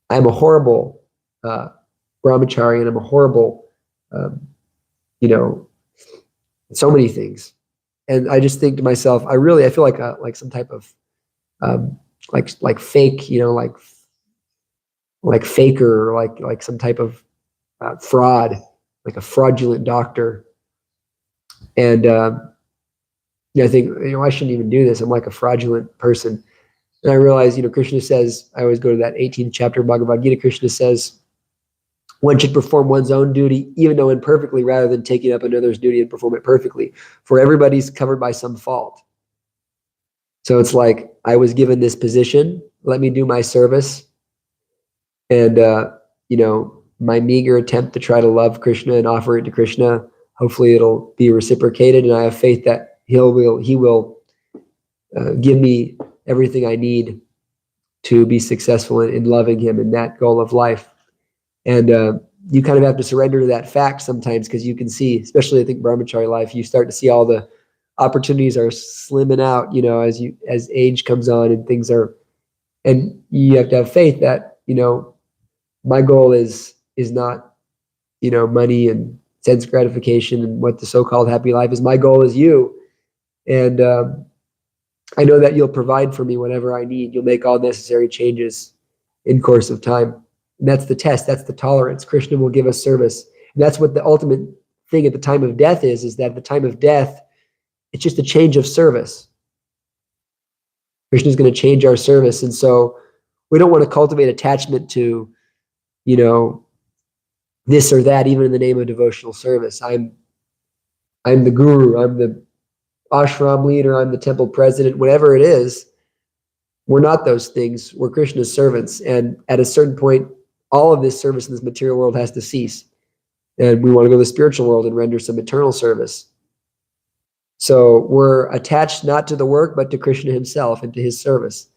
I'm a horrible brahmachari, and I'm a horrible, so many things. And I just think to myself, I feel like some type of like fake, like faker, like some type of fraud, like a fraudulent doctor. And I think I shouldn't even do this. I'm like a fraudulent person. And I realize, Krishna says, I always go to that 18th chapter of Bhagavad Gita. Krishna says, one should perform one's own duty, even though imperfectly, rather than taking up another's duty and perform it perfectly. For everybody's covered by some fault. So it's like, I was given this position, let me do my service. And, my meager attempt to try to love Krishna and offer it to Krishna, hopefully it'll be reciprocated. And I have faith that he will give me everything I need to be successful in loving him in that goal of life. And you kind of have to surrender to that fact sometimes, because you can see, especially I think brahmachari life, you start to see all the opportunities are slimming out, as age comes on and things are, and you have to have faith that, my goal is not, money and sense gratification and what the so-called happy life is. My goal is you. And I know that you'll provide for me whatever I need. You'll make all necessary changes in course of time. And that's the test. That's the tolerance. Krishna will give us service. And that's what the ultimate thing at the time of death is that at the time of death, it's just a change of service. Krishna is going to change our service. And so we don't want to cultivate attachment to, this or that, even in the name of devotional service. I'm the guru, I'm the ashram leader, I'm the temple president, whatever it is. We're not those things. We're Krishna's servants. And at a certain point, all of this service in this material world has to cease. And we want to go to the spiritual world and render some eternal service. So we're attached not to the work, but to Krishna himself and to his service.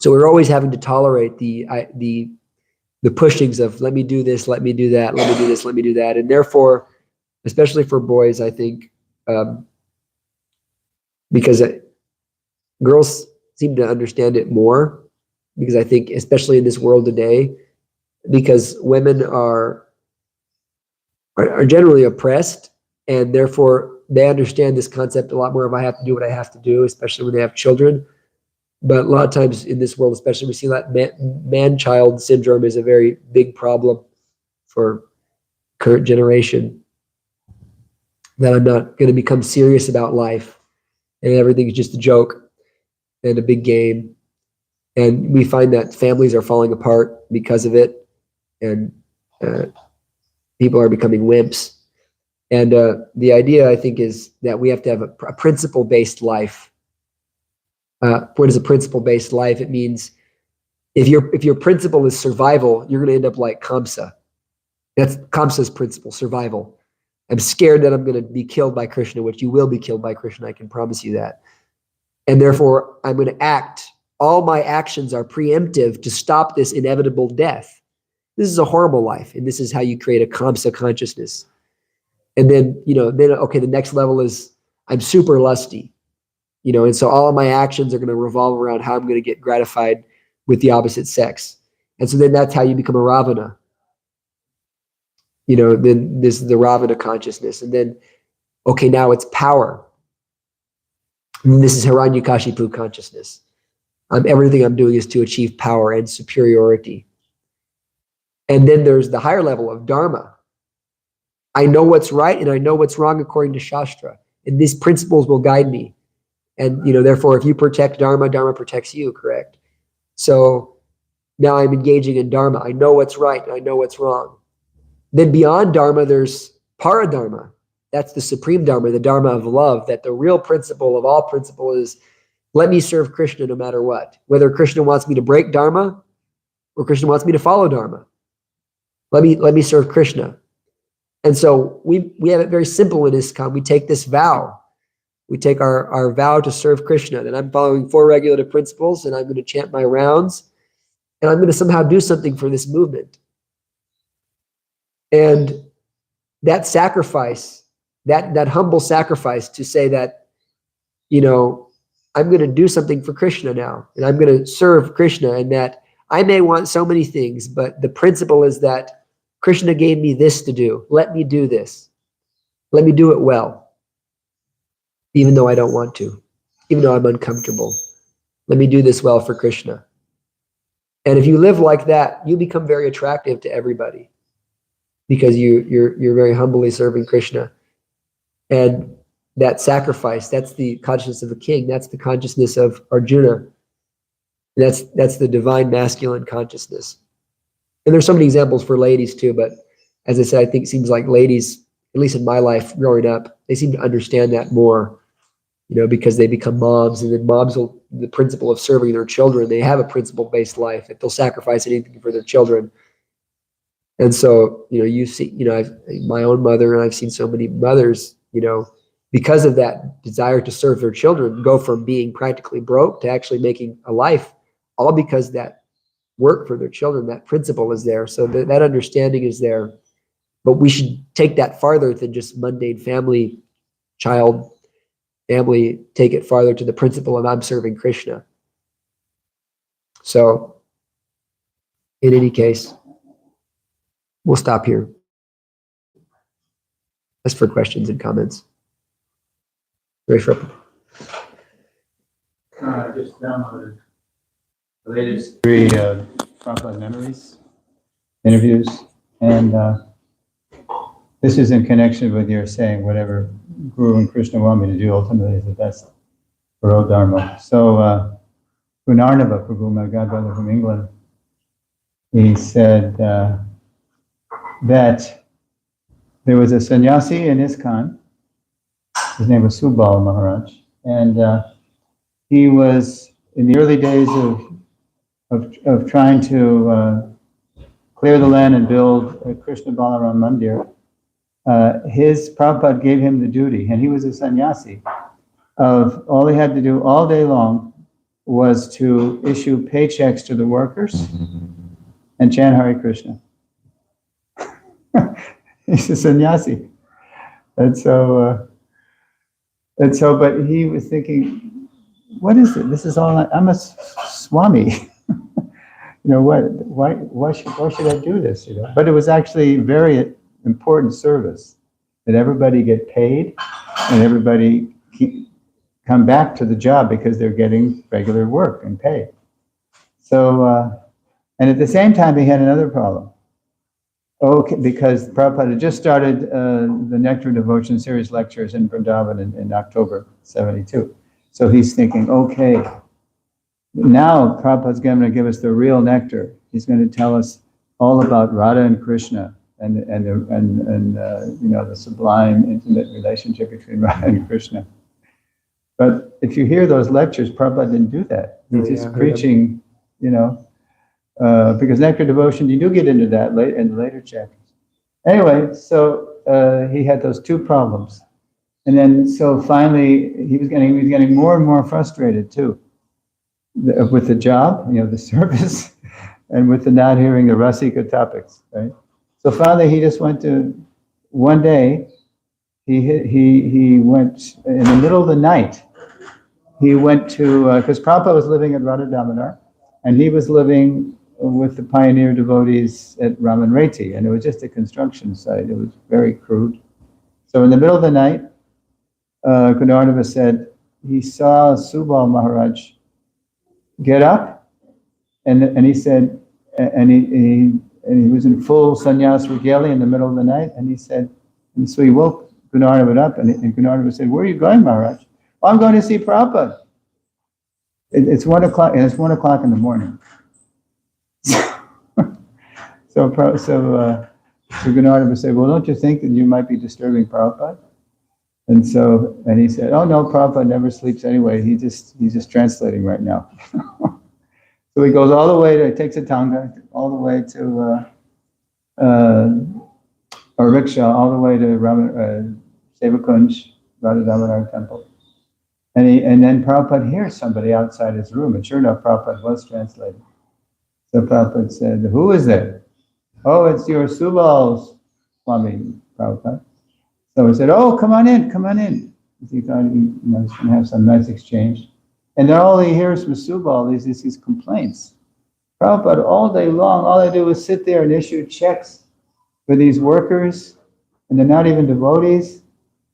So we're always having to tolerate the pushings of, let me do this, let me do that, let me do this, let me do that. And therefore, especially for boys, I think, because girls seem to understand it more, because I think, especially in this world today, because women are generally oppressed, and therefore they understand this concept a lot more of, I have to do what I have to do, especially when they have children. But a lot of times in this world, especially, we see that man-child syndrome is a very big problem for current generation. That I'm not going to become serious about life, and everything is just a joke and a big game. And we find that families are falling apart because of it, and people are becoming wimps. And the idea, I think, is that we have to have a principle-based life. What is a principle-based life? It means if your principle is survival, you're going to end up like Kamsa. That's Kamsa's principle, survival. I'm scared that I'm going to be killed by Krishna, which you will be killed by Krishna, I can promise you that. And therefore, I'm going to act. All my actions are preemptive to stop this inevitable death. This is a horrible life, and this is how you create a Kamsa consciousness. And then, okay, the next level is I'm super lusty. And so all of my actions are going to revolve around how I'm going to get gratified with the opposite sex. And so then that's how you become a Ravana. Then this is the Ravana consciousness. And then, okay, now it's power. And this is Hiranyakashipu consciousness. Everything I'm doing is to achieve power and superiority. And then there's the higher level of Dharma. I know what's right and I know what's wrong according to Shastra. And these principles will guide me. And, therefore, if you protect Dharma, Dharma protects you, correct? So now I'm engaging in Dharma. I know what's right and I know what's wrong. Then beyond Dharma, there's Paradharma. That's the supreme Dharma, the Dharma of love, that the real principle of all principle is, let me serve Krishna no matter what. Whether Krishna wants me to break Dharma or Krishna wants me to follow Dharma. Let me serve Krishna. And so we have it very simple in ISKCON. We take this vow. We take our vow to serve Krishna, and I'm following 4 regulative principles, and I'm going to chant my rounds, and I'm going to somehow do something for this movement. And that sacrifice, that humble sacrifice to say that, I'm going to do something for Krishna now, and I'm going to serve Krishna, and that I may want so many things, but the principle is that Krishna gave me this to do. Let me do this. Let me do it well. Even though I don't want to, even though I'm uncomfortable. Let me do this well for Krishna. And if you live like that, you become very attractive to everybody because you're very humbly serving Krishna. And that sacrifice, that's the consciousness of a king. That's the consciousness of Arjuna. That's the divine masculine consciousness. And there's so many examples for ladies too, but as I said, I think it seems like ladies, at least in my life growing up, they seem to understand that more, because they become moms, and then moms will, the principle of serving their children, they have a principle-based life that they'll sacrifice anything for their children. And so, you see, I've my own mother, and I've seen so many mothers, because of that desire to serve their children, go from being practically broke to actually making a life, all because that work for their children, that principle is there. So that understanding is there. But we should take that farther than just mundane family, take it farther to the principle of I'm serving Krishna. So, in any case, we'll stop here. As for questions and comments. Very sharp. I just downloaded the latest 3 Prabhupada memories, interviews, and this is in connection with your saying whatever Guru and Krishna want me to do ultimately is the best for O Dharma. So Gunarnava, Prabhu, my godbrother from England, he said that there was a sannyasi in ISKCON. His name was Subal Maharaj, and he was in the early days of trying to clear the land and build a Krishna Balaram Mandir. His Prabhupada gave him the duty, and he was a sannyasi, of all he had to do all day long was to issue paychecks to the workers and chant Hare Krishna. He's a sannyasi. And so, but he was thinking, what is it? This is all, I'm a Swami. Why should I do this? But it was actually very important service, that everybody get paid and everybody come back to the job because they're getting regular work and pay. So, and at the same time, he had another problem. Because Prabhupada had just started the Nectar Devotion Series lectures in Vrindavan in October 72. So he's thinking, okay, now Prabhupada's going to give us the real nectar. He's going to tell us all about Radha and Krishna and the sublime intimate relationship between Radha and Krishna. But if you hear those lectures, Prabhupada didn't do that. He's just preaching, because Nectar Devotion, you do get into that in the later chapters. Anyway, so he had those 2 problems. And then, so finally, he was getting more and more frustrated too, with the job, the service, and with the not hearing the Rasika topics, right? So finally, he just went to, one day, he went, in the middle of the night, he went to, because Prabhupada was living at Radha Damodar, and he was living with the pioneer devotees at Ramanreti, and it was just a construction site. It was very crude. So in the middle of the night, Gunarnava said he saw Subal Maharaj get up, and he said, and he was in full sannyas regalia in the middle of the night, and he said, and so he woke Gunarnava up, and Gunarnava said, "Where are you going, Maharaj?" "Oh, I'm going to see Prabhupada." It's 1 o'clock, and it's 1 o'clock in the morning. So Gunarnava said, "Well, don't you think that you might be disturbing Prabhupada?" And he said, "Oh no, Prabhupada never sleeps anyway. He's just translating right now." So he goes all the way he takes a tanga all the way to a rickshaw all the way to Sevakunj, Radha Damodar temple. And then Prabhupada hears somebody outside his room, and sure enough, Prabhupada was translating. So Prabhupada said, "Who is there?" "Oh, it's your Subal Swami, Prabhupada." So he said, "Oh, come on in. He thought he was going to have some nice exchange. And then all he hears from Subal is these complaints. Prabhupada, all day long, all I do is sit there and issue checks for these workers, and they're not even devotees.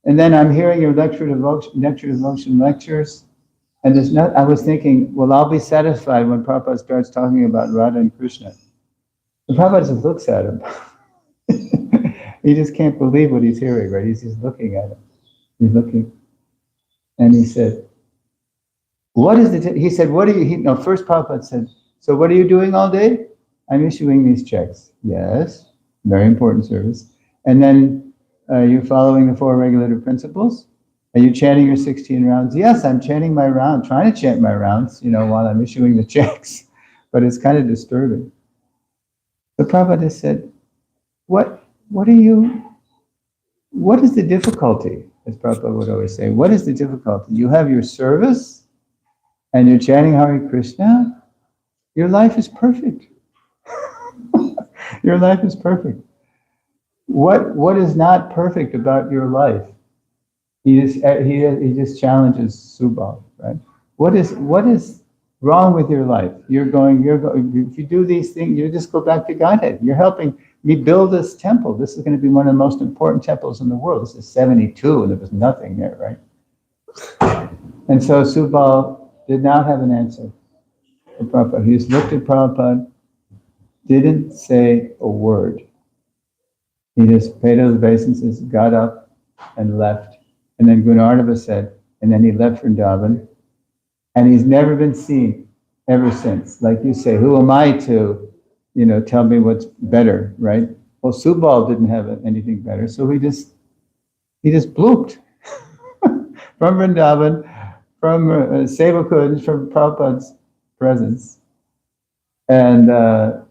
And then I'm hearing your Nectar Devotion lectures, and I was thinking, well, I'll be satisfied when Prabhupada starts talking about Radha and Krishna." And Prabhupada just looks at him. He just can't believe what he's hearing, right? He's just looking at him. He's looking. And he said, what is the, he said, what are you, no, first Prabhupada said, so what are you doing all day? I'm issuing these checks. Yes, very important service. And then, are you following the 4 regulative principles? Are you chanting your 16 rounds? Yes, I'm chanting my round, trying to chant my rounds, while I'm issuing the checks. But it's kind of disturbing. The Prabhupada said, what is the difficulty? As Prabhupada would always say, what is the difficulty? You have your service, and you're chanting Hare Krishna, your life is perfect. Your life is perfect. What is not perfect about your life? He just challenges Subal, right? What is wrong with your life? You're going, if you do these things, you just go back to Godhead. You're helping me build this temple. This is going to be one of the most important temples in the world. This is 72, and there was nothing there, right? And so Subal did not have an answer for Prabhupada. He just looked at Prabhupada, didn't say a word. He just paid his obeisances, got up, and left. And then Gunardava said, and then he left Vrindavan, and he's never been seen ever since. Like you say, who am I to, tell me what's better, right? Well, Subal didn't have anything better, so he just blooped from Vrindavan, from Sevakunj, from Prabhupada's presence. And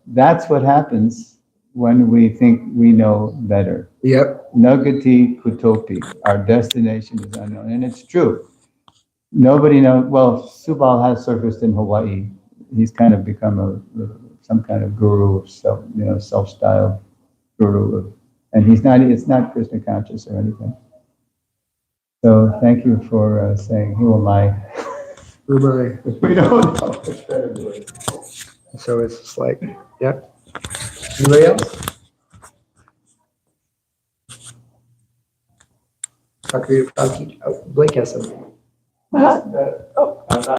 that's what happens when we think we know better. Yep. Nagati kutopi, our destination is unknown. And it's true. Nobody knows. Well, Subal has surfaced in Hawaii. He's kind of become some kind of guru of self-styled guru. And it's not Krishna conscious or anything. So thank you for saying, who am I? Who am I? We don't know. It's better to do it. So it's just like, yep. Anybody else? Blake has something. Oh.